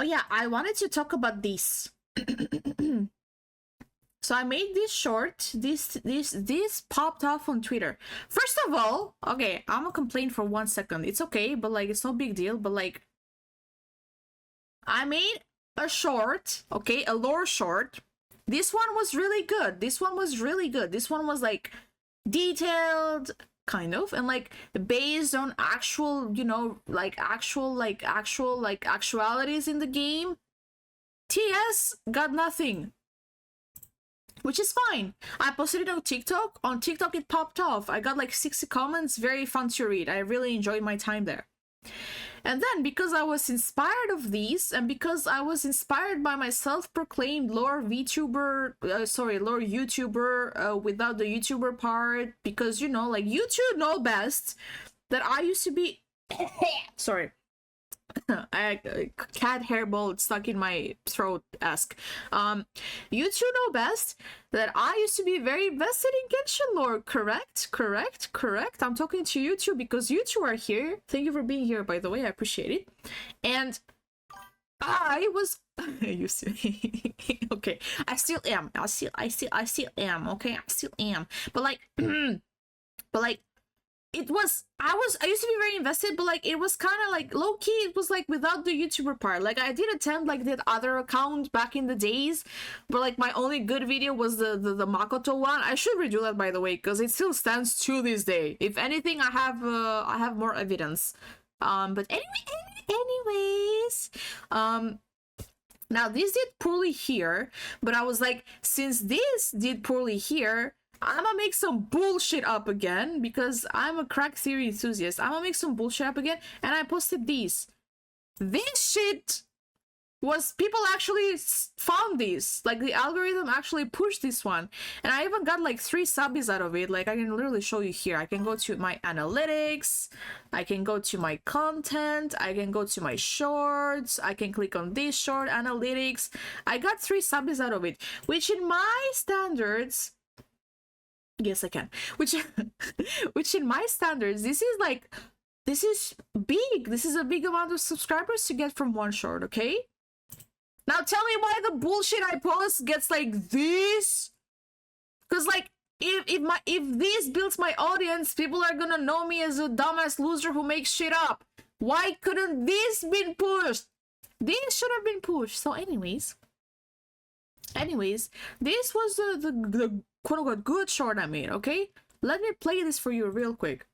yeah, I wanted to talk about this. So I made this short. This popped off on Twitter. First of all, okay, I'm gonna complain for 1 second. It's okay, but like it's no big deal. But like, I made a short, okay, a lore short. This one was really good. This one was really good. This one was like detailed, kind of, and like based on actual, you know, like actualities in the game. TS got nothing, which is fine. I posted it on TikTok. On TikTok it popped off. I got like 60 comments, very fun to read. I really enjoyed my time there. And then because I was inspired of these, and because I was inspired by my self-proclaimed lore YouTuber without the YouTuber part, because, you know, like, you two know best that I used to be sorry. Cat hairball stuck in my throat. You two know best that I used to be very invested in Genshin lore. Correct. I'm talking to you two because you two are here. Thank you for being here, by the way. I appreciate it. And I was you see okay, I still am. I still am. Okay, I still am. But like it was, I used to be very invested, but like it was kind of like low-key. It was like without the YouTuber part. Like I did attempt like that other account back in the days, but like my only good video was the Makoto one. I should redo that, by the way, because it still stands to this day. If anything, I have more evidence. But anyways, now this did poorly here, but I was like, since this did poorly here, I'm gonna make some bullshit up again, because I'm a crack theory enthusiast. I'm gonna make some bullshit up again, and I posted these. This shit was, people actually found this. Like, the algorithm actually pushed this one. And I even got like 3 subbies out of it. Like, I can literally show you here. I can go to my analytics. I can go to my content. I can go to my shorts. I can click on this short, analytics. I got 3 subbies out of it, which in my standards, yes, I can. Which in my standards, this is big. This is a big amount of subscribers to get from one short, okay? Now tell me why the bullshit I post gets like this. Because like, if this builds my audience, people are gonna know me as a dumbass loser who makes shit up. Why couldn't this been pushed? This should have been pushed. So anyways, this was the quote-unquote good short I made, okay? Let me play this for you real quick.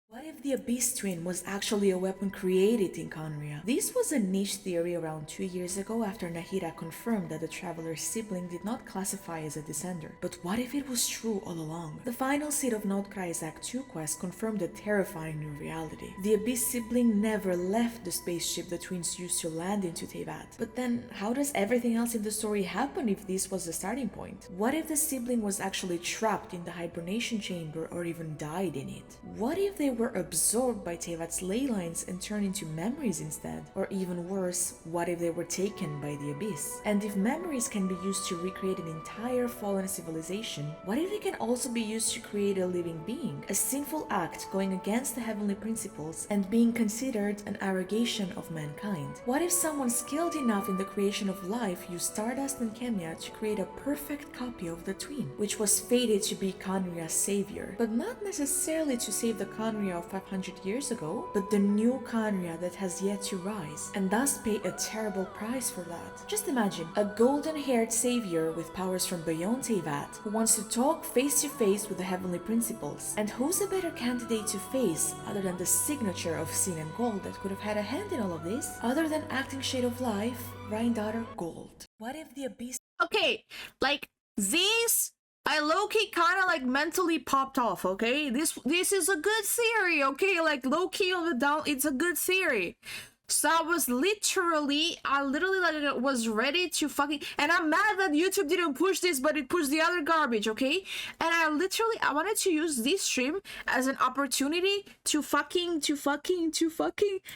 What if the Abyss Twin was actually a weapon created in Khaenri'ah? This was a niche theory around 2 years ago after Nahida confirmed that the Traveler's sibling did not classify as a descender. But what if it was true all along? The final seed of Note Krai's Act 2 quest confirmed a terrifying new reality. The Abyss sibling never left the spaceship the twins used to land into Teyvat. But then, how does everything else in the story happen if this was the starting point? What if the sibling was actually trapped in the hibernation chamber or even died in it? What if they were absorbed by Teyvat's ley lines and turned into memories instead? Or even worse, what if they were taken by the Abyss? And if memories can be used to recreate an entire fallen civilization, what if they can also be used to create a living being? A sinful act going against the heavenly principles and being considered an arrogation of mankind. What if someone skilled enough in the creation of life used Stardust and Kemia to create a perfect copy of the twin, which was fated to be Khaenri'ah's savior, but not necessarily to save the Khaenri'ah of 500 years ago, but the new Khaenri'ah that has yet to rise, and thus pay a terrible price for that. Just imagine a golden-haired savior with powers from beyond Teyvat who wants to talk face to face with the heavenly principles. And who's a better candidate to face other than the signature of Sin and Gold that could have had a hand in all of this, other than acting Shade of Life, Daughter Gold? What if the Abyss... Okay, like, this I low-key kind of like mentally popped off, okay? This is a good theory, okay? Like low-key on the down, it's a good theory. So I literally like was ready to fucking, and I'm mad that YouTube didn't push this, but it pushed the other garbage, okay? And I wanted to use this stream as an opportunity to fucking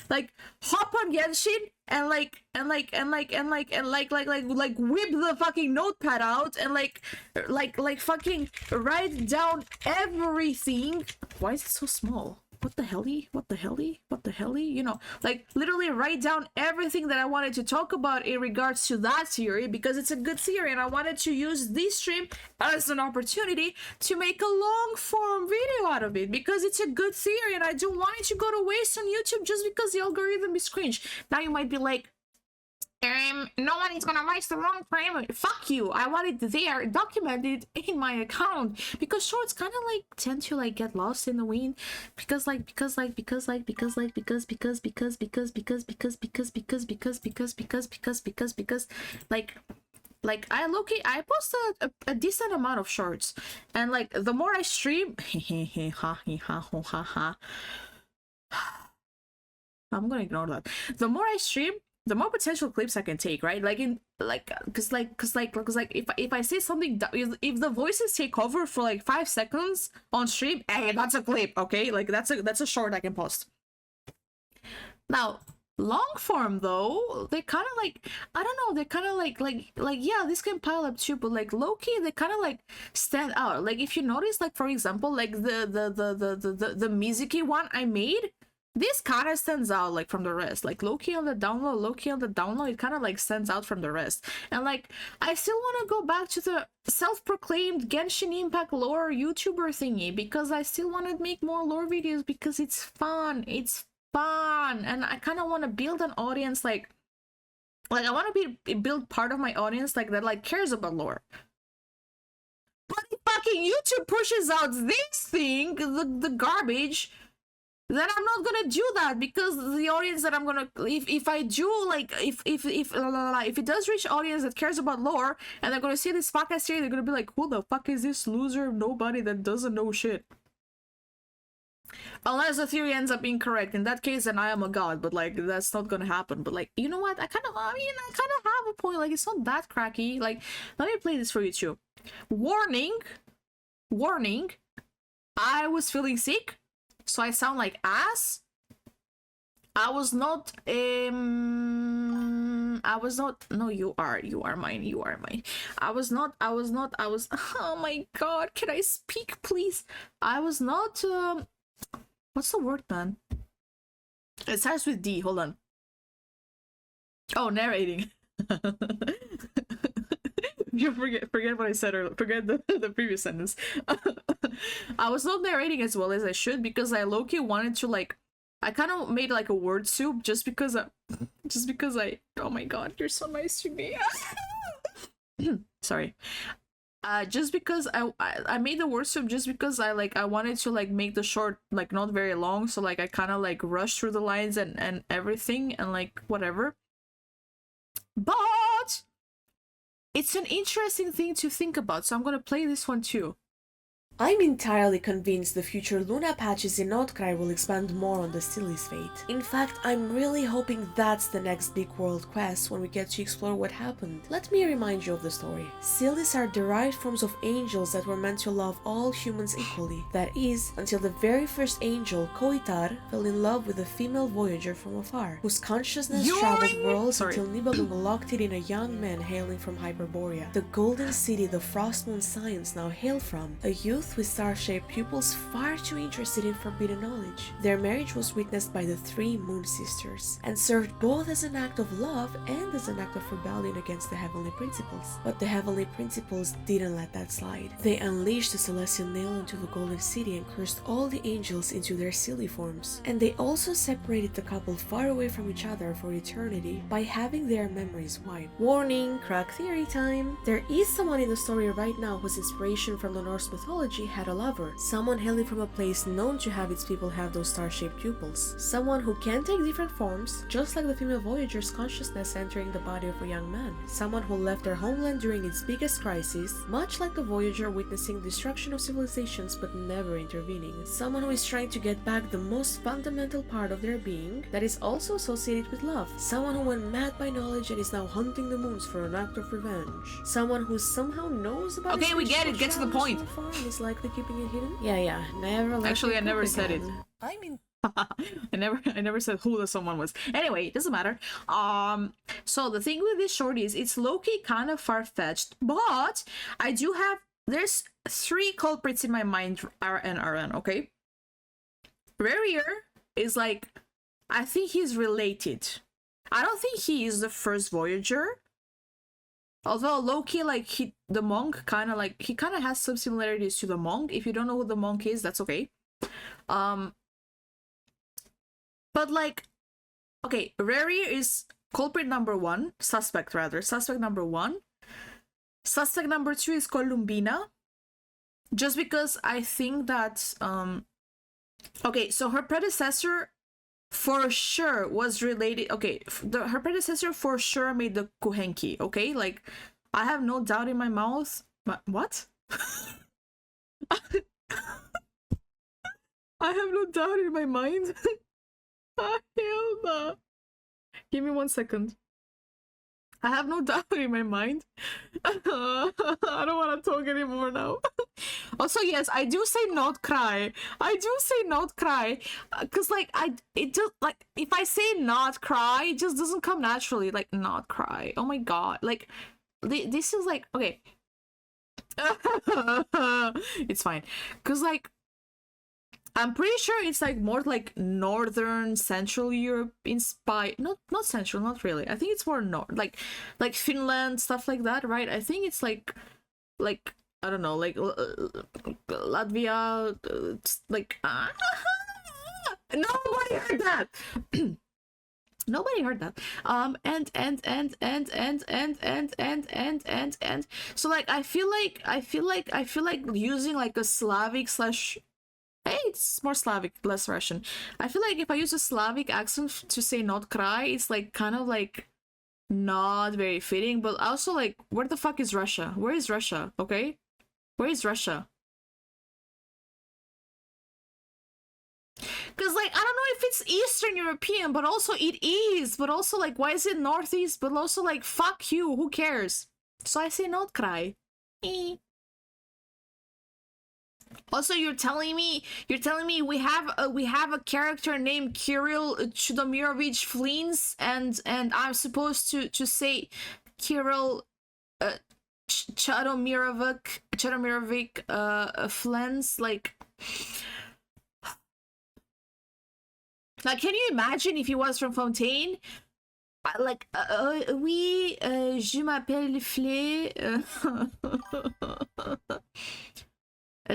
like hop on Genshin and like whip the fucking notepad out and like fucking write down everything. Why is it so small? what the helly, what the helly, what the helly, you know, like literally write down everything that I wanted to talk about in regards to that theory, because it's a good theory and I wanted to use this stream as an opportunity to make a long form video out of it, because it's a good theory and I don't want it to go to waste on YouTube just because the algorithm is cringe. Now you might be like, no one is gonna watch the wrong frame. Fuck you. I want it there documented in my account, because shorts kind of like tend to like get lost in the wind, because like like I low-key I post a decent amount of shorts, and like the more I stream I'm gonna ignore that. The more I stream, the more potential clips I can take, right? Like in like cause if I say something, if the voices take over for like 5 seconds on stream, hey, that's a clip, okay? Like that's a short I can post. Now long form though, they kind of like, I don't know, they kind of like yeah, this can pile up too, but like low-key they kind of like stand out. Like if you notice, like for example, like the Mizuki one I made, this kind of stands out like from the rest. Like low-key on the download, it kind of like stands out from the rest. And like I still want to go back to the self-proclaimed Genshin Impact lore YouTuber thingy, because I still want to make more lore videos, because it's fun, and I kind of want to build an audience like I want to build part of my audience like that like cares about lore. But if fucking YouTube pushes out this thing, the garbage, then I'm not gonna do that, because the audience that I'm gonna, if I do, like if it does reach audience that cares about lore and they're gonna see this podcast here, they're gonna be like, who the fuck is this loser nobody that doesn't know shit? Unless the theory ends up being correct, in that case then I am a god, but like that's not gonna happen. But like, you know what, I kind of have a point. Like it's not that cracky. Like let me play this for you too. Warning, I was feeling sick, so I sound like ass. I was not no, you are mine. I was oh my god, can I speak please? I was not what's the word, man? It starts with D, hold on. Oh, narrating. You forget what I said, or forget the previous sentence. I was not narrating as well as I should, because I low-key wanted to like, I kind of made like a word soup just because I oh my god, you're so nice to me. Sorry. Just because I made the word soup just because I wanted to like make the short like not very long, so like I kind of like rushed through the lines and everything and like whatever. But it's an interesting thing to think about, so I'm gonna play this one too. I'm entirely convinced the future Luna patches in Krai will expand more on the Seelies' fate. In fact, I'm really hoping that's the next big world quest when we get to explore what happened. Let me remind you of the story. Seelies are derived forms of angels that were meant to love all humans equally. That is, until the very first angel, Koitar, fell in love with a female voyager from afar, whose consciousness traveled worlds until Nibelung locked it in a young man hailing from Hyperborea, the golden city the Frostmoon Science now hail from, a youth with star-shaped pupils far too interested in forbidden knowledge. Their marriage was witnessed by the 3 Moon Sisters, and served both as an act of love and as an act of rebellion against the Heavenly Principles. But the Heavenly Principles didn't let that slide. They unleashed the Celestial Nail into the Golden City and cursed all the angels into their silly forms. And they also separated the couple far away from each other for eternity by having their memories wiped. Warning, crack theory time! There is someone in the story right now whose inspiration from the Norse mythology had a lover, someone hailing from a place known to have its people have those star-shaped pupils, someone who can take different forms, just like the female voyager's consciousness entering the body of a young man, someone who left their homeland during its biggest crisis, much like the voyager witnessing destruction of civilizations but never intervening, someone who is trying to get back the most fundamental part of their being that is also associated with love, someone who went mad by knowledge and is now hunting the moons for an act of revenge, someone who somehow knows about okay, we get it, get to the point. Is likely keeping it hidden? Yeah, never. Actually, I never said it. I mean, I never said who the someone was. Anyway, it doesn't matter. So the thing with this short is it's low-key kind of far-fetched, but I do have, there's 3 culprits in my mind, RN, okay? Rerir is like, I think he's related. I don't think he is the first Voyager. Although lowkey, like the monk kind of like, he kind of has some similarities to the monk. If you don't know who the monk is, that's okay. But like, okay, Rerir is culprit number 1, suspect number 1. Suspect number 2 is Columbina. Just because I think that, okay, so her predecessor for sure was related. Okay, her predecessor for sure made the Kuuhenki, okay? Like, I have no doubt in my mouth. But what? I have no doubt in my mind. Hell no. Give me 1 second. I have no doubt in my mind. I don't want to talk anymore now. Also, yes, I do say not cry. I do say not cry. Because, like, it just, like, if I say not cry, it just doesn't come naturally. Like, not cry. Oh my god. Like, this is like, okay. It's fine. Because, like, I'm pretty sure it's like more like northern Central Europe inspired. Not Central, not really. I think it's more north, like Finland, stuff like that, right? I think it's like I don't know, like Latvia, like nobody heard that. Nobody heard that. And so like I feel like using like a Slavic slash, hey, it's more Slavic, less Russian. I feel like if I use a Slavic accent to say not cry, it's like kind of like not very fitting. But also, like, where the fuck is Russia? Where is Russia? Okay, where is Russia? Because, like, I don't know if it's Eastern European, but also it is. But also, like, why is it Northeast? But also, like, fuck you, who cares? So I say not cry. Also, you're telling me we have a character named Kirill Chudomirovich Flins, and I'm supposed to say Kirill Chudomirovic Flens, like can you imagine if he was from Fontaine? Like, oui, je m'appelle Flé.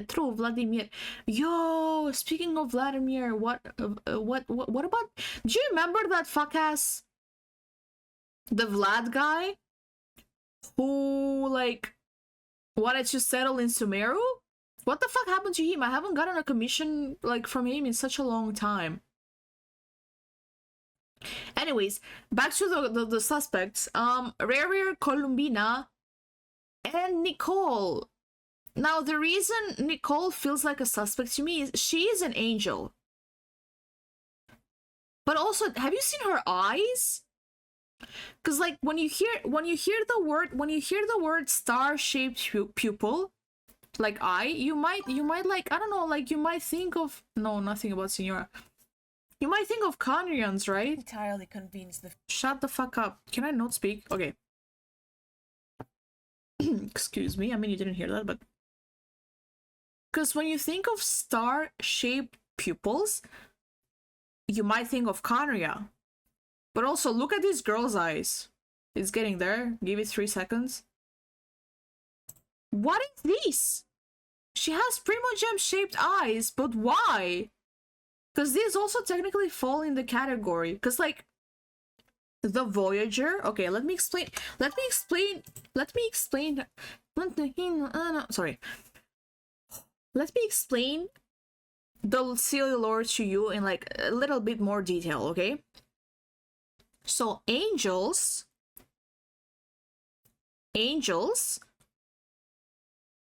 True, Vladimir. Yo, speaking of Vladimir, what about? Do you remember that fuck ass, the Vlad guy, who like wanted to settle in Sumeru? What the fuck happened to him? I haven't gotten a commission like from him in such a long time. Anyways, back to the suspects. Rerir, Columbina, and Nicole. Now, the reason Nicole feels like a suspect to me is she is an angel. But also, have you seen her eyes? Because like when you hear the word star-shaped pupil, like eye, you might like, I don't know, like you might think of, no, nothing about Senora. You might think of Conrians, right? Entirely convinced the Shut the fuck up. Can I not speak? Okay. Excuse me. I mean, you didn't hear that, but because when you think of star-shaped pupils, you might think of Conria. But also, look at this girl's eyes. It's getting there. Give it 3 seconds. What is this? She has Primogem-shaped eyes, but why? Because these also technically fall in the category. Because, like, the Voyager... Okay, let me explain... Sorry. Let me explain the Seelie lore to you in like a little bit more detail, okay? So angels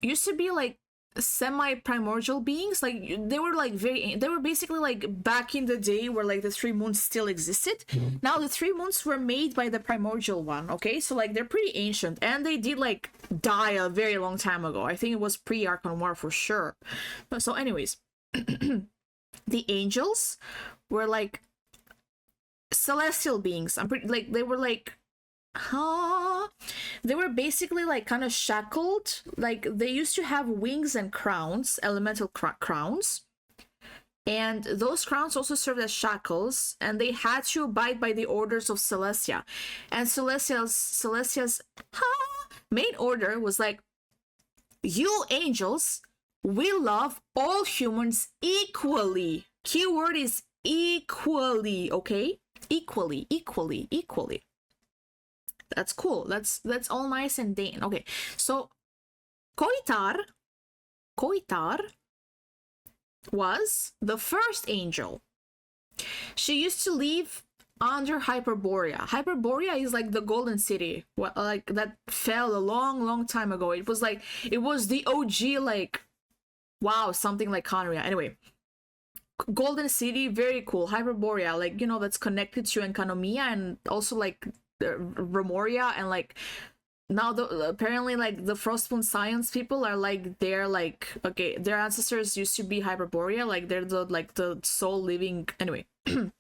used to be like semi-primordial beings. Like they were basically like back in the day where like the 3 moons still existed. Now the 3 moons were made by the primordial one, okay? So like they're pretty ancient, and they did like die a very long time ago. I think it was pre-Archon War for sure. But so anyways, the angels were like celestial beings. I'm pretty like they were like they were basically like kind of shackled. Like they used to have wings and crowns, elemental crowns, And those crowns also served as shackles, and they had to abide by the orders of Celestia. And Celestia's main order was like, you angels will love all humans equally. Keyword is equally, okay? Equally. That's cool. That's all nice and Dane. Okay, so Koitar was the first angel. She used to live under Hyperborea. Hyperborea is like the golden city, like that fell a long time ago. It was the OG, like, wow, something like Conria. Anyway, golden city, very cool. Hyperborea, like, you know, that's connected to Enkanomiya and also like Remoria, and like now apparently like the Frostmoon Science people are like, they're like, okay, their ancestors used to be Hyperborea, like they're the soul living. Anyway, and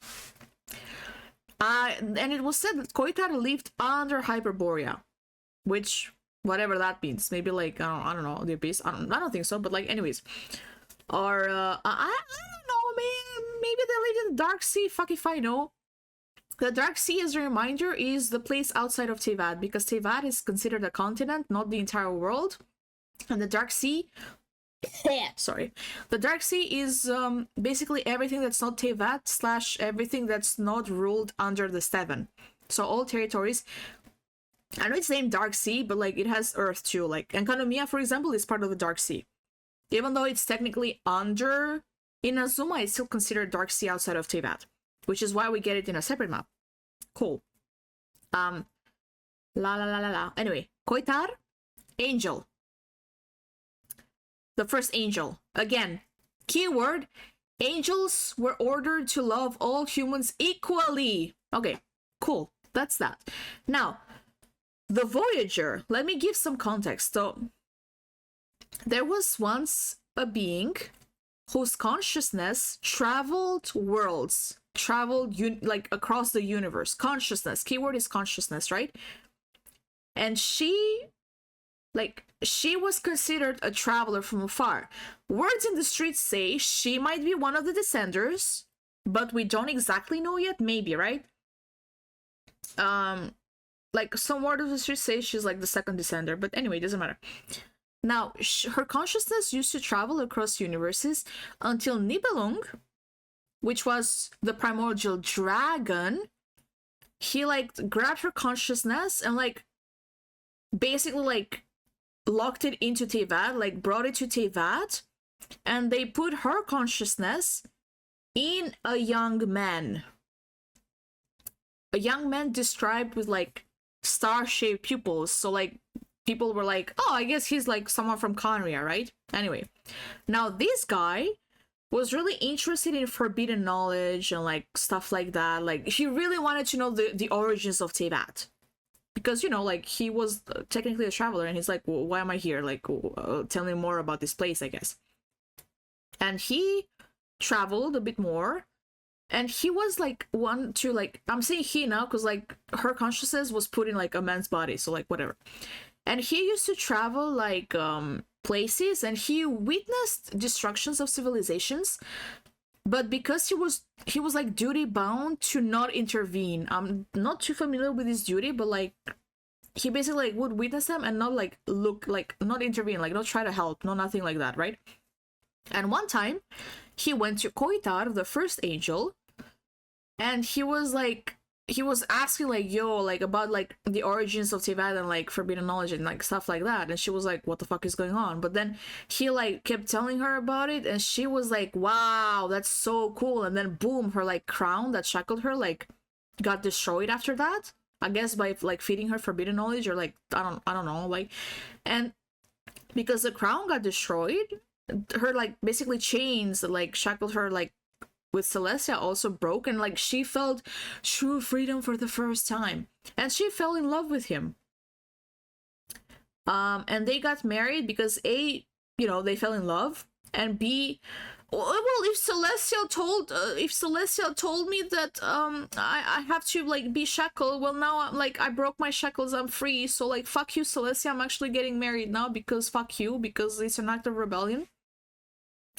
it was said that Koitar lived under Hyperborea, which whatever that means, maybe like I don't know, the abyss. I don't think so, but like anyways, or I don't know, maybe they lived in the Dark Sea. Fuck if I know. The Dark Sea, as a reminder, is the place outside of Tevat, because Tevat is considered a continent, not the entire world. And the Dark Sea, sorry, the Dark Sea is basically everything that's not Tevat / everything that's not ruled under the Seven. So all territories. I know it's named Dark Sea, but like it has Earth too. Like Enkanomiya, for example, is part of the Dark Sea. Even though it's technically under Inazuma, it's still considered Dark Sea outside of Tevat, which is why we get it in a separate map. Cool. Anyway, Koitar, angel. The first angel. Again, keyword, angels were ordered to love all humans equally. Okay, cool. That's that. Now, the Voyager. Let me give some context. So, there was once a being whose consciousness traveled worlds. Like across the universe. Consciousness. Keyword is consciousness, right? And she was considered a traveler from afar. Words in the streets say she might be one of the descenders, but we don't exactly know yet. Maybe, right? Like some word of the streets say she's like the second descender, but anyway, it doesn't matter. Now, her consciousness used to travel across universes until Nibelung, which was the primordial dragon, he like grabbed her consciousness and like basically like locked it into Tevat, like brought it to Tevat, and they put her consciousness in a young man. A young man described with like star-shaped pupils, so like people were like, oh, I guess he's like someone from Conria, right? Anyway, now this guy was really interested in forbidden knowledge and like stuff like that. Like he really wanted to know the origins of Tevat, because, you know, like he was technically a traveler, and he's like, well, why am I here? Like, tell me more about this place, I guess. And he traveled a bit more, and he was like one to like, I'm saying he now because like her consciousness was put in like a man's body, so like whatever. And he used to travel like places, and he witnessed destructions of civilizations, but because he was like duty bound to not intervene. I'm not too familiar with his duty, but like he basically like would witness them and not like look, like not intervene, like not try to help, no, nothing like that, right? And one time he went to Koitar, the first angel, and he was asking like, yo, like about like the origins of Tevat and like forbidden knowledge and like stuff like that. And she was like, what the fuck is going on? But then he like kept telling her about it, and she was like, wow, that's so cool. And then boom, her like crown that shackled her like got destroyed after that, I guess by like feeding her forbidden knowledge, or like I don't know, like. And because the crown got destroyed, her like basically chains that like shackled her like with Celestia also broke, and like she felt true freedom for the first time, and she fell in love with him. And they got married because A, you know, they fell in love, and B, well, if Celestia told me that I have to like be shackled, well, now I'm like, I broke my shackles, I'm free, so like fuck you, Celestia, I'm actually getting married now because fuck you, because it's an act of rebellion.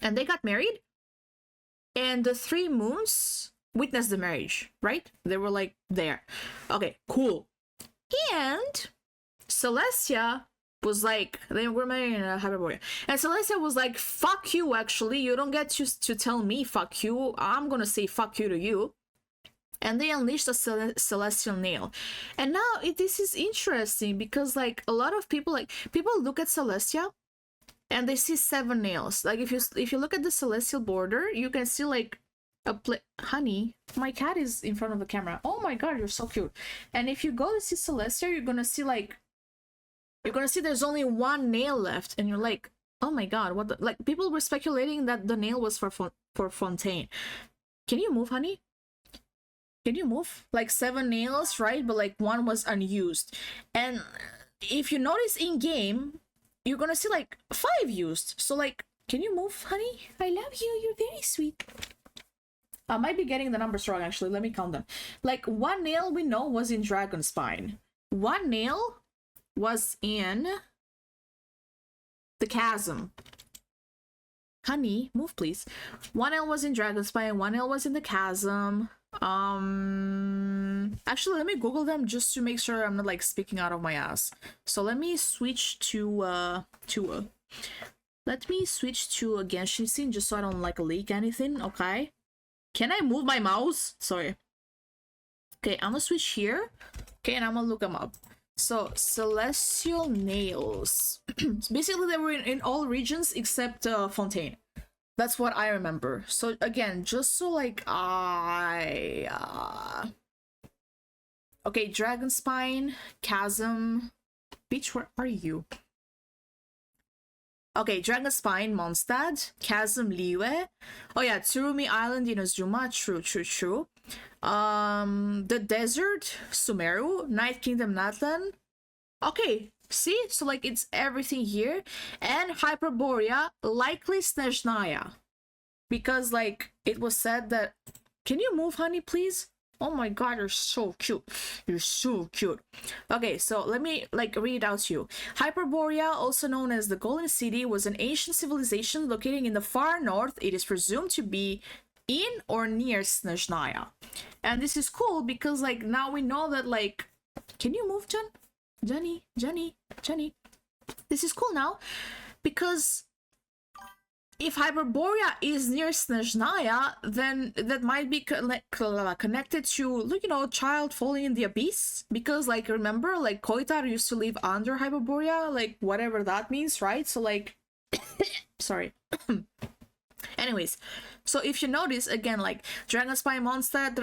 And they got married. and the 3 moons witnessed the marriage, right? They were like there. Okay, cool. And Celestia was like, they were married in Hyperborea. And Celestia was like, fuck you, actually. You don't get to tell me fuck you. I'm gonna say fuck you to you. And they unleashed a celestial nail. And now this is interesting because like a lot of people look at Celestia and they see 7 nails. Like if you look at the celestial border, you can see like honey, my cat is in front of the camera. Oh my god, you're so cute. And if you go to see Celestia, you're gonna see there's only 1 nail left, and you're like, oh my god, what the, like people were speculating that the nail was for Fontaine. Can you move, honey? Can you move? Like 7 nails, right? But like 1 was unused. And if you notice in game, you're gonna see like 5 used. So like, can you move, honey? I love you. You're very sweet. I might be getting the numbers wrong, actually. Let me count them. Like 1 nail we know was in Dragon Spine. 1 nail was in the Chasm. Honey, move please. 1 nail was in Dragon Spine. 1 nail was in the Chasm. Actually, let me Google them just to make sure I'm not like speaking out of my ass. So let me switch to let me switch to a Genshin scene just so I don't like leak anything. Okay, can I move my mouse? Sorry. Okay, I'm gonna switch here. Okay, and I'm gonna look them up. So celestial nails. Basically they were in all regions except Fontaine. That's what I remember. So again, just so like okay, Dragon Spine, Chasm, Beach, where are you? Okay, Dragon Spine, Mondstadt, Chasm, Liyue. Oh yeah, Tsurumi Island, Inazuma, true. The Desert, Sumeru, Night Kingdom, Natlan. Okay, see? So like it's everything here. And Hyperborea, likely Snezhnaya. Because like it was said that... Can you move, honey, please? Oh my god, you're so cute. You're so cute. Okay, so let me like read it out to you. Hyperborea, also known as the Golden City, was an ancient civilization located in the far north. It is presumed to be in or near Snezhnaya. And this is cool because like now we know that like... Can you move, Jenny? This is cool now because if Hyperborea is near Snezhnaya, then that might be connected to, child falling in the abyss. Because, like, remember, like, Koitar used to live under Hyperborea, like, whatever that means, right? So, like, sorry. Anyways, so if you notice, again, like, Dragon Spine, Mondstadt,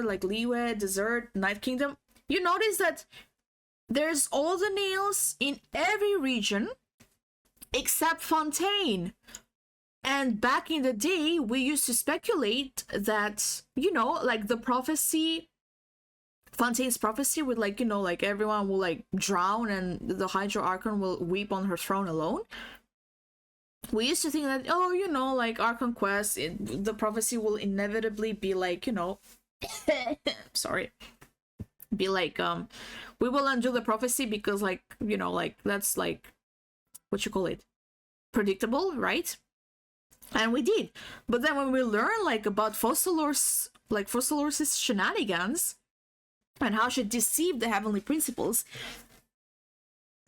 like, Liyue, Desert, Night Kingdom, you notice that there's all the nails in every region except Fontaine. And back in the day, we used to speculate that, like the prophecy, Fontaine's prophecy would like, like everyone will like drown and the Hydro Archon will weep on her throne alone. We used to think that, like Archon Quest, the prophecy will inevitably be like, sorry, be like, we will undo the prophecy because like, like that's like, what you call it, predictable, right? And we did. But then when we learn like about Fossilor's shenanigans and how she deceived the heavenly principles,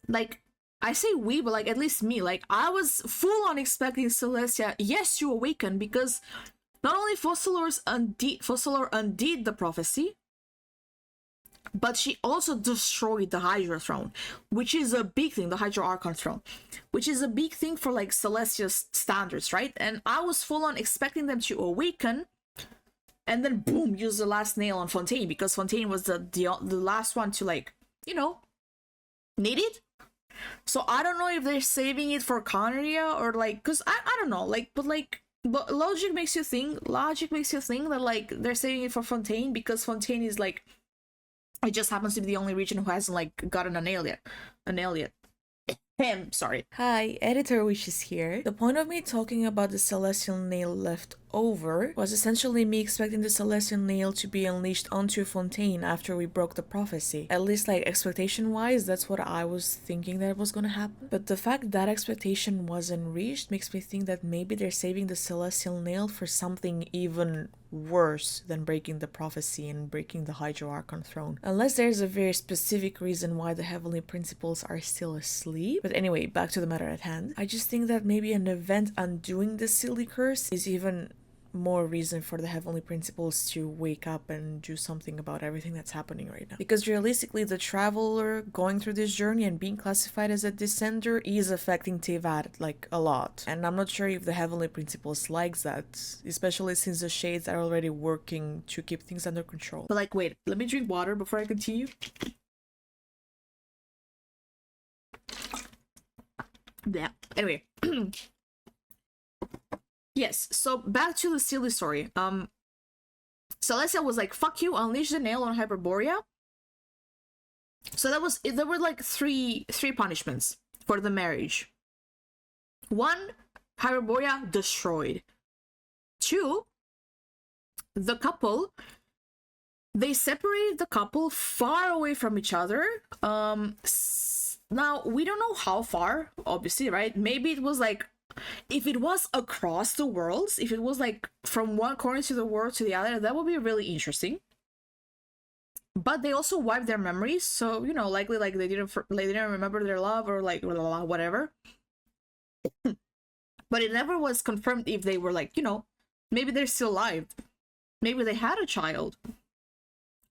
like I say we, but like at least me, like I was full on expecting Celestia, yes, to awaken, because not only Fossilor undid the prophecy, but she also destroyed the Hydra throne, which is a big thing, the Hydra Archon throne, which is a big thing for like Celestia's standards, right? And I was full on expecting them to awaken and then boom, use the last nail on Fontaine, because Fontaine was the last one to like, need it. So I don't know if they're saving it for Conria or like, because I don't know, like, but logic makes you think that like they're saving it for Fontaine because Fontaine is like, it just happens to be the only region who hasn't like gotten a nail yet. Him, sorry. Hi, Editor Wishes here. The point of me talking about the Celestial Nail left over was essentially me expecting the Celestial Nail to be unleashed onto Fontaine after we broke the prophecy. At least, like, expectation-wise, that's what I was thinking that was gonna happen. But the fact that expectation wasn't reached makes me think that maybe they're saving the Celestial Nail for something even worse than breaking the prophecy and breaking the Hydroarchon throne. Unless there's a very specific reason why the Heavenly Principles are still asleep. But anyway, back to the matter at hand. I just think that maybe an event undoing the Silly Curse is even more reason for the Heavenly Principles to wake up and do something about everything that's happening right now. Because realistically, the Traveler going through this journey and being classified as a Descender is affecting Tevat, like, a lot. And I'm not sure if the Heavenly Principles likes that, especially since the Shades are already working to keep things under control. But like, wait, let me drink water before I continue. Yeah, anyway. Yes, so back to the Seelies story. Celestia was like, fuck you, unleash the nail on Hyperborea. So there were like three punishments for the marriage. 1, Hyperborea destroyed. 2, the couple, they separated the couple far away from each other. Now, we don't know how far, obviously, right? Maybe it was like, if it was across the worlds, if it was like from one corner to the world to the other, that would be really interesting. But they also wiped their memories, so, you know, likely like they didn't remember their love or like whatever. But it never was confirmed if they were like, you know, maybe they're still alive. Maybe they had a child.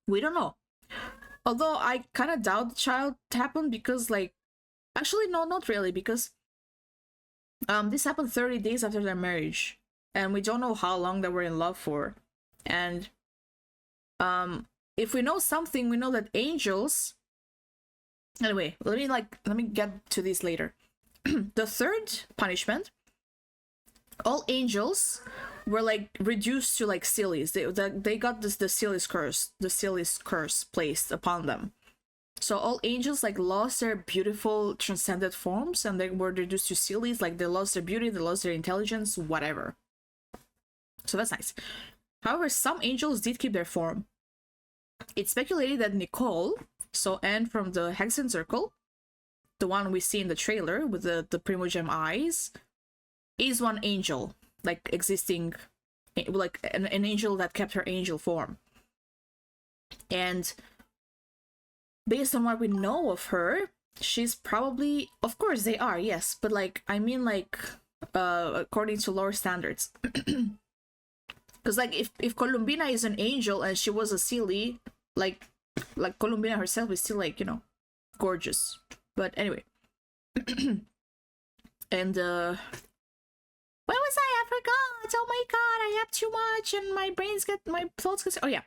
We don't know. Although I kind of doubt the child happened because, like, actually no, not really, because this happened 30 days after their marriage, and we don't know how long they were in love for. And if we know something, we know that angels, anyway, let me get to this later. The third punishment, all angels were like reduced to like Seelies. They got the Seelies curse placed upon them. So all angels like lost their beautiful transcended forms and they were reduced to Seelies. Like they lost their beauty, they lost their intelligence, whatever. So that's nice. However, some angels did keep their form. It's speculated that Nicole, so Anne from the Hexen Circle, the one we see in the trailer with the Primogem eyes, is one angel, like existing, like an angel that kept her angel form. And based on what we know of her, she's probably, of course they are, yes, but like, I mean like, according to lore standards. Because like, if Columbina is an angel and she was a Seelie, like Columbina herself is still like, you know, gorgeous. But anyway. And where was I? I forgot. Oh my god, I have too much and my thoughts get, oh yeah.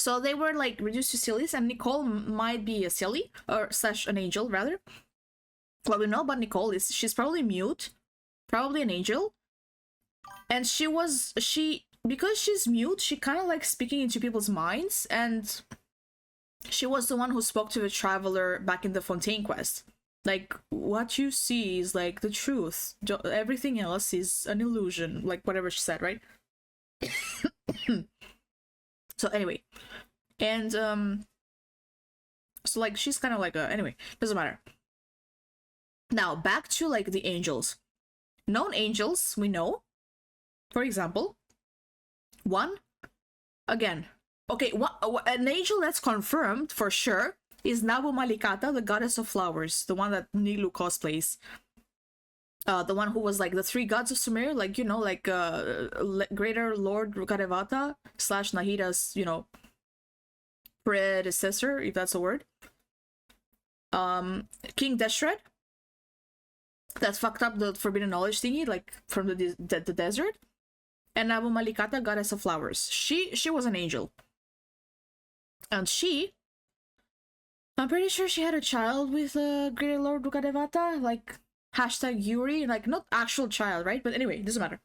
So they were like reduced to Seelies, and Nicole might be a Seelie, or slash an angel rather. What we know about Nicole is she's probably mute, probably an angel. And because she's mute, she kind of likes speaking into people's minds, and she was the one who spoke to the Traveler back in the Fontaine quest. Like, what you see is like the truth. Everything else is an illusion, like whatever she said, right? So anyway, and so like she's kind of like a, anyway, doesn't matter. Now back to like the angels. Known angels we know, for example, 1, again, okay, an angel that's confirmed for sure is Nabu Malikata, the goddess of flowers, the one that Nilu cosplays. The one who was like the 3 gods of Sumer, like, you know, like Greater Lord Rukadevata / Nahita's, you know, predecessor, if that's a word. King Deshret, that fucked up the forbidden knowledge thingy, like from the desert. And Nabu Malikata, goddess of flowers. She was an angel. And I'm pretty sure she had a child with Greater Lord Rukadevata, like hashtag Yuri, like not actual child, right? But anyway, doesn't matter.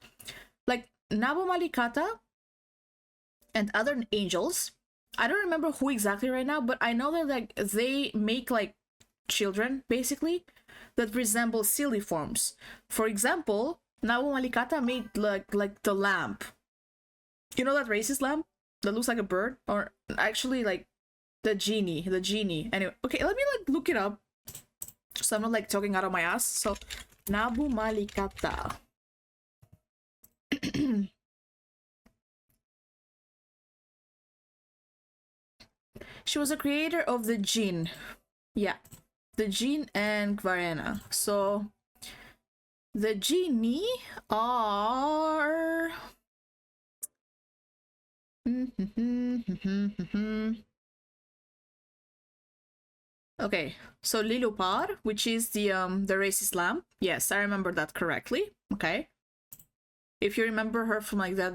Like Nabu Malikata and other angels, I don't remember who exactly right now, but I know that like they make like children, basically, that resemble silly forms. For example, Nabu Malikata made like the lamp. You know that racist lamp that looks like a bird? Or actually like the genie. Anyway, okay, let me like look it up. So I'm not like talking out of my ass. So Nabu Malikata. She was a creator of the Jinn. Yeah. The Jinn and Kvarena. So the genie are okay, so Lilupar, which is the racist lamp. Yes, I remember that correctly. Okay. If you remember her from like the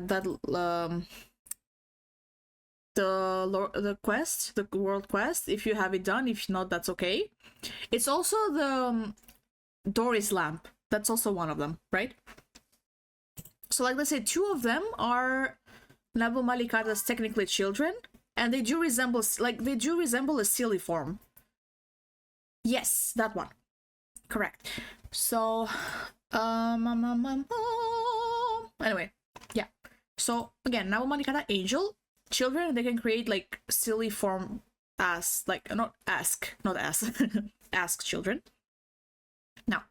quest, the world quest, if you have it done, if not, that's okay. It's also the Doris lamp. That's also one of them, right? So like let's say two of them are Nabu Malikata's technically children, and they do resemble a silly form. Yes, that one. Correct. So anyway, yeah. So again, Nabu Malikata angel, children, they can create like silly form as like not ask ask children. Now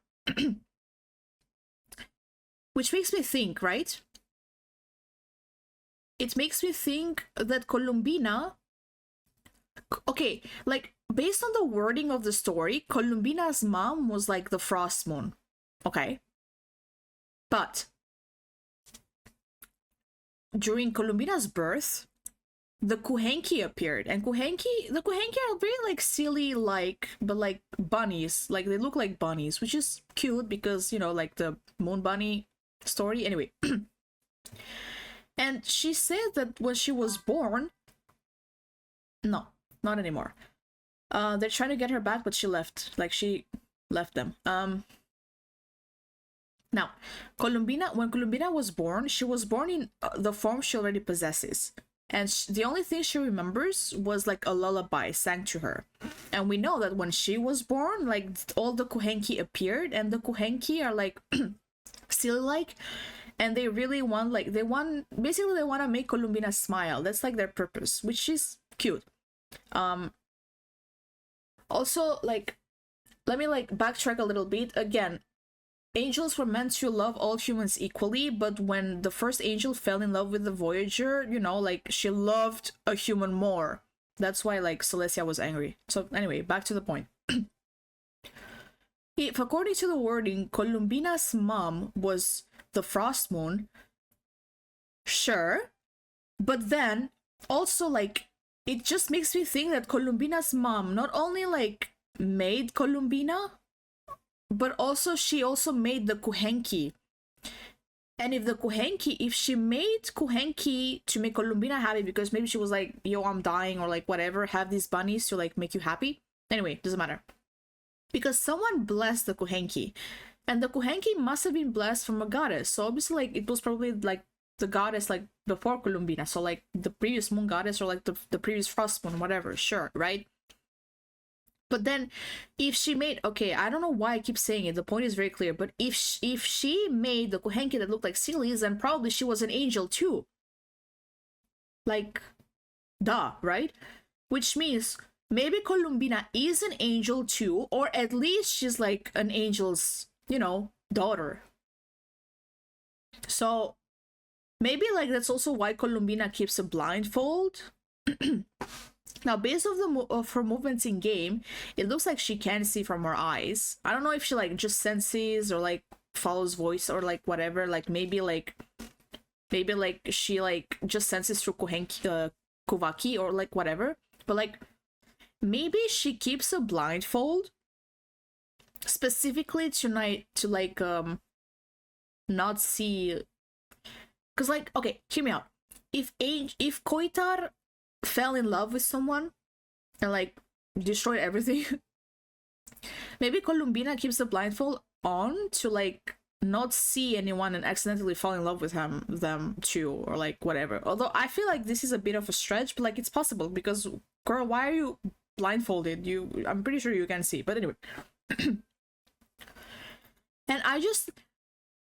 which makes me think, right? It makes me think that Columbina, okay, like based on the wording of the story, Columbina's mom was like the Frost Moon. Okay. But during Columbina's birth, the Kuuhenki appeared, and the Kuuhenki are very like silly, like, but like bunnies, like they look like bunnies, which is cute because, you know, like the moon bunny story. Anyway, and she said that when she was born, no, not anymore. They're trying to get her back, but she left. Like she left them. Now, when Columbina was born, she was born in the form she already possesses. And the only thing she remembers was like a lullaby sang to her. And we know that when she was born, like all the Kuuhenki appeared, and the Kuuhenki are like silly like, and they really want like they want to make Columbina smile. That's like their purpose, which is cute. Also, like, let me like backtrack a little bit. Again, angels were meant to love all humans equally, but when the first angel fell in love with the Voyager, you know, like she loved a human more. That's why like Celestia was angry. So anyway, back to the point. If according to the wording, Columbina's mom was the Frost Moon, sure, but then also like it just makes me think that Columbina's mom not only like made Columbina, but also she also made the Kuuhenki. And if she made Kuuhenki to make Columbina happy because maybe she was like, yo, I'm dying, or like whatever, have these bunnies to like make you happy. Anyway, doesn't matter. Because someone blessed the Kuuhenki. And the Kuuhenki must have been blessed from a goddess. So obviously like it was probably like the goddess like before Columbina. So like the previous moon goddess or like the previous frost moon, whatever, sure, right? But then if she made, okay, I don't know why I keep saying it, the point is very clear, but if she made the Kuuhenki that looked like Seelies, then probably she was an angel too. Like, duh, right? Which means maybe Columbina is an angel too, or at least she's like an angel's, you know, daughter. So maybe like that's also why Columbina keeps a blindfold. Now, based of her movements in game, it looks like she can see from her eyes. I don't know if she like just senses or like follows voice or like whatever. Like maybe she like just senses through Kuuhenki, Kuvaki or like whatever. But like maybe she keeps a blindfold specifically to like not see. Cause like, okay, hear me out. If Koitar fell in love with someone and like destroyed everything, maybe Columbina keeps the blindfold on to like not see anyone and accidentally fall in love with them too, or like whatever. Although I feel like this is a bit of a stretch, but like it's possible because, girl, why are you blindfolded. I'm pretty sure you can see, but anyway. And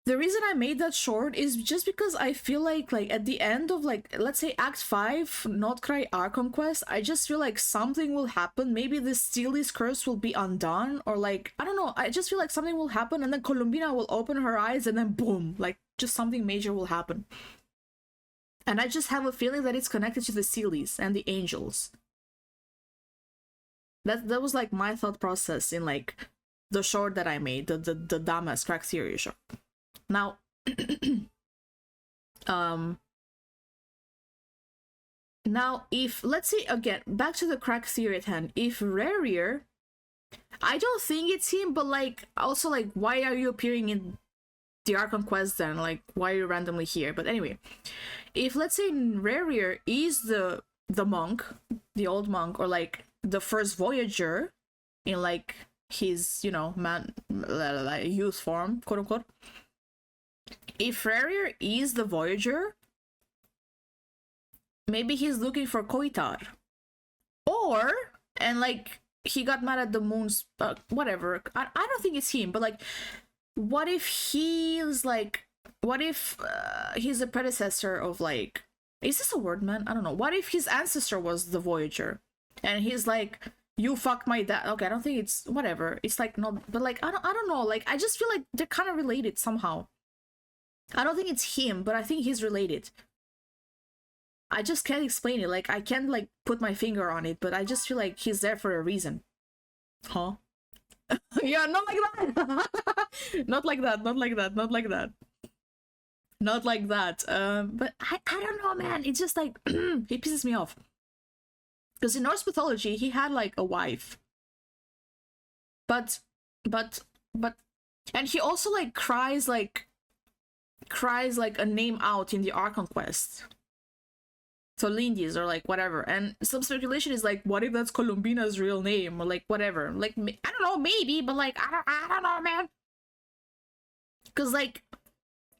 the reason I made that short is just because I feel like at the end of like, let's say Act 5, not Krai Our Conquest, I just feel like something will happen. Maybe this Seelies curse will be undone, or like, I don't know, I just feel like something will happen and then Columbina will open her eyes and then boom, like just something major will happen. And I just have a feeling that it's connected to the Seelies and the angels. That was like my thought process in like the short that I made, the Damas crack theory short. Now, now if, let's say again, back to the crack theory at hand, if Rerir, I don't think it's him, but like, also like, why are you appearing in the Archon Quest then? Like, why are you randomly here? But anyway, if let's say Rerir is the monk, the old monk, or like the first Voyager in like his, you know, like youth form, quote unquote. If Rerir is the Voyager, maybe he's looking for Koitar. Or, and like, he got mad at the moon's, whatever. I don't think it's him, but like, what if he's like, what if he's a predecessor of like, is this a word, man? I don't know. What if his ancestor was the Voyager? And he's like, you fucked my dad. Okay, I don't think it's, whatever. It's like, not, but like, I don't know. Like, I just feel like they're kind of related somehow. I don't think it's him, but I think he's related. I just can't explain it. Like, I can't, like, put my finger on it, but I just feel like he's there for a reason. Huh? Yeah, not like that! Not like that, not like that, not like that. Not like that. But I don't know, man. It's just, like, it pisses me off. Because in Norse mythology, he had, like, a wife. But, and he also, like, cries like a name out in the Archon Quest. So Lindy's or like whatever. And some speculation is like, what if that's Columbina's real name or like whatever? Like, I don't know, maybe, but like, I don't know, man. Because like,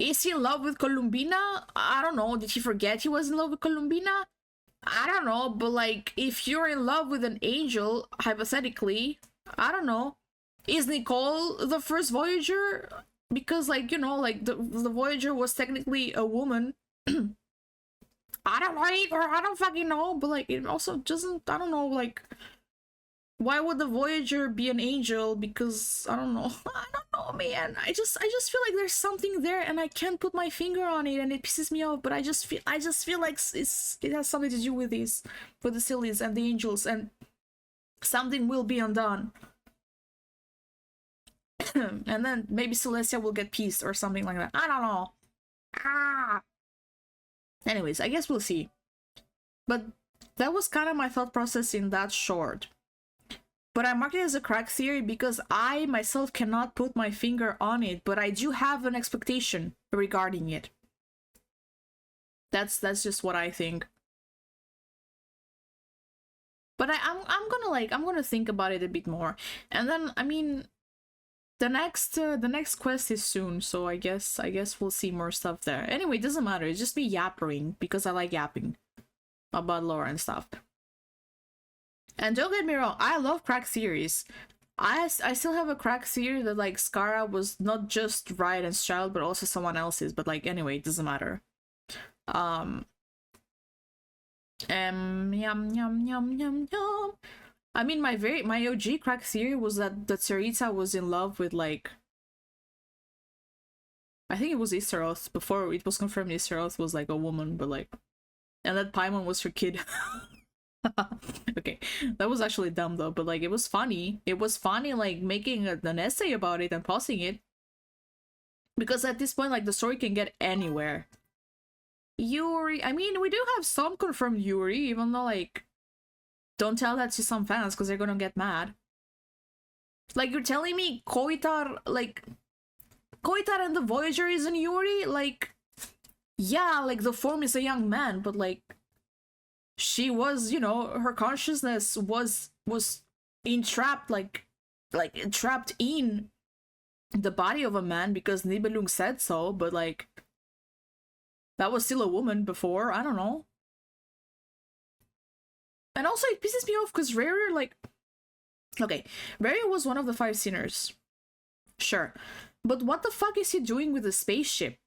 is he in love with Columbina? I don't know. Did he forget he was in love with Columbina? I don't know. But like, if you're in love with an angel, hypothetically, I don't know. Is Nicole the first Voyager? Because, like, you know, like, the Voyager was technically a woman. I don't know either, I don't fucking know, but, like, it also doesn't, I don't know, like, why would the Voyager be an angel? Because, I don't know, I don't know, man, I just feel like there's something there, and I can't put my finger on it, and it pisses me off, but I just feel like it has something to do with this, with the Seelies and the angels, and something will be undone. And then maybe Celestia will get peace or something like that. I don't know. Anyways, I guess we'll see. But that was kind of my thought process in that short. But I marked it as a crack theory because I myself cannot put my finger on it, but I do have an expectation regarding it. That's just what I think. But I'm gonna think about it a bit more. And then, I mean, the next quest is soon, so I guess we'll see more stuff there. Anyway, it doesn't matter. It's just me yapping because I like yapping about lore and stuff. And don't get me wrong, I love crack theories. I still have a crack theory that like Skara was not just Raiden's child, but also someone else's. But like anyway, it doesn't matter. Yum yum yum yum yum. I mean, my OG crack theory was that Tsaritsa was in love with, like, I think it was Issaroth, before it was confirmed Issaroth was, like, a woman, but, like, and that Paimon was her kid. Okay, that was actually dumb, though, but, like, it was funny. It was funny, like, making an essay about it and posting it. Because at this point, like, the story can get anywhere. Yuri, I mean, we do have some confirmed Yuri, even though, like, don't tell that to some fans because they're gonna get mad. Like, you're telling me Koitar, like, Koitar and the Voyager isn't Yuri? Like, yeah, like, the form is a young man, but, like, she was, you know, her consciousness was entrapped, like, trapped in the body of a man because Nibelung said so, but, like, that was still a woman before, I don't know. And also it pisses me off because Rerir, like, okay, Rerir was one of the 5 sinners. Sure. But what the fuck is he doing with the spaceship?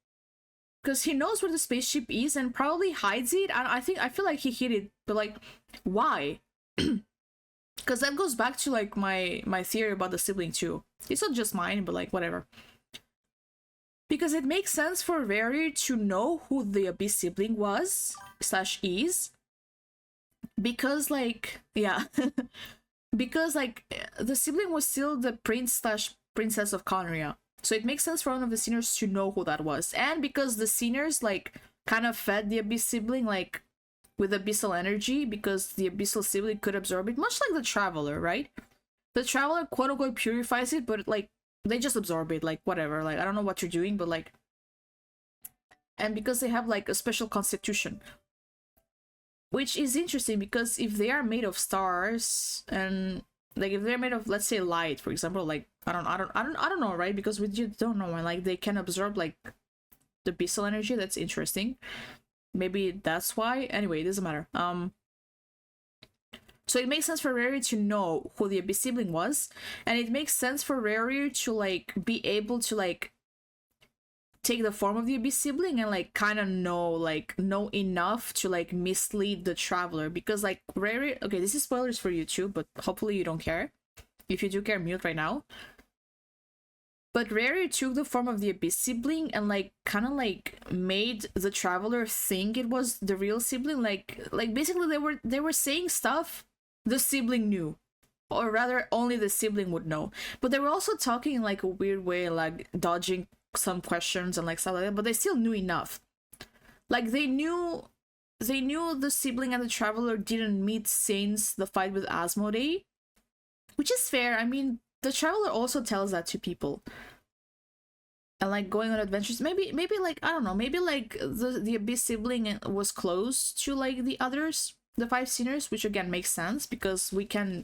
Because he knows where the spaceship is and probably hides it. And I feel like he hid it, but like, why? Because that goes back to like my theory about the sibling too. It's not just mine, but like whatever. Because it makes sense for Rerir to know who the Abyss sibling was / is. Because like, yeah. Because like the sibling was still the prince / princess of Conria. So it makes sense for one of the sinners to know who that was. And because the sinners like kind of fed the Abyss sibling like with abyssal energy, because the abyssal sibling could absorb it, much like the Traveler, right? The Traveler quote unquote purifies it, but like they just absorb it, like whatever. Like I don't know what you're doing, but like, and because they have like a special constitution, which is interesting because if they are made of stars and like if they're made of, let's say, light, for example, like I don't know, right? Because we just don't know, and like they can absorb like the abyssal energy. That's interesting. Maybe that's why. Anyway, it doesn't matter. So it makes sense for Rerir to know who the Abyss sibling was, and it makes sense for Rerir to like be able to like take the form of the Abyss sibling and like kind of know enough to like mislead the Traveler, because like Rerir, okay, this is spoilers for you too, but hopefully you don't care. If you do care, mute right now. But Rerir took the form of the Abyss sibling and like kind of like made the Traveler think it was the real sibling. Like basically they were saying stuff the sibling knew, or rather only the sibling would know. But they were also talking in like a weird way, like dodging some questions and like stuff like that, but they still knew enough. Like they knew the sibling and the Traveler didn't meet since the fight with Asmodee, which is fair. I mean, the Traveler also tells that to people. And like going on adventures, maybe like I don't know, maybe like the Abyss sibling was close to like the others, the 5 sinners, which again makes sense because we can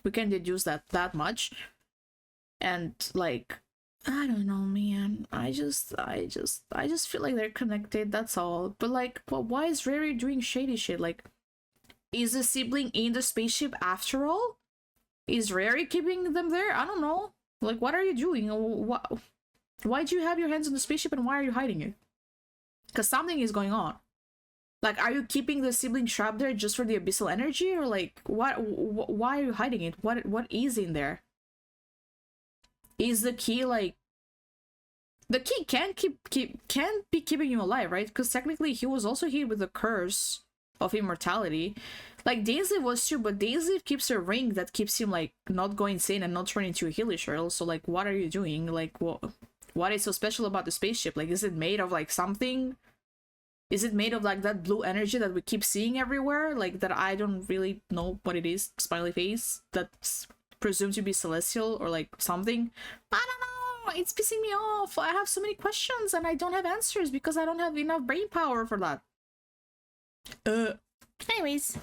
deduce that much. And like I don't know, man. I just feel like they're connected, that's all. But like, well, why is Rerir doing shady shit? Like, is the sibling in the spaceship after all? Is Rerir keeping them there? I don't know. Like, what are you doing? Why do you have your hands on the spaceship and why are you hiding it? Because something is going on. Like, are you keeping the sibling trapped there just for the abyssal energy? Or like, why are you hiding it? What is in there? Is the key like... The key can't be keeping you alive, right? Because technically he was also hit with the curse of immortality. Like Daisy was too, but Daisy keeps a ring that keeps him like not going insane and not turning into a Healy Shuttle. So like, what are you doing? Like, what is so special about the spaceship? Like, is it made of like something? Is it made of like that blue energy that we keep seeing everywhere? Like that I don't really know what it is. Smiley face that's presumed to be celestial or like something. I don't know. It's pissing me off. I have so many questions and I don't have answers because I don't have enough brain power for that. Anyways.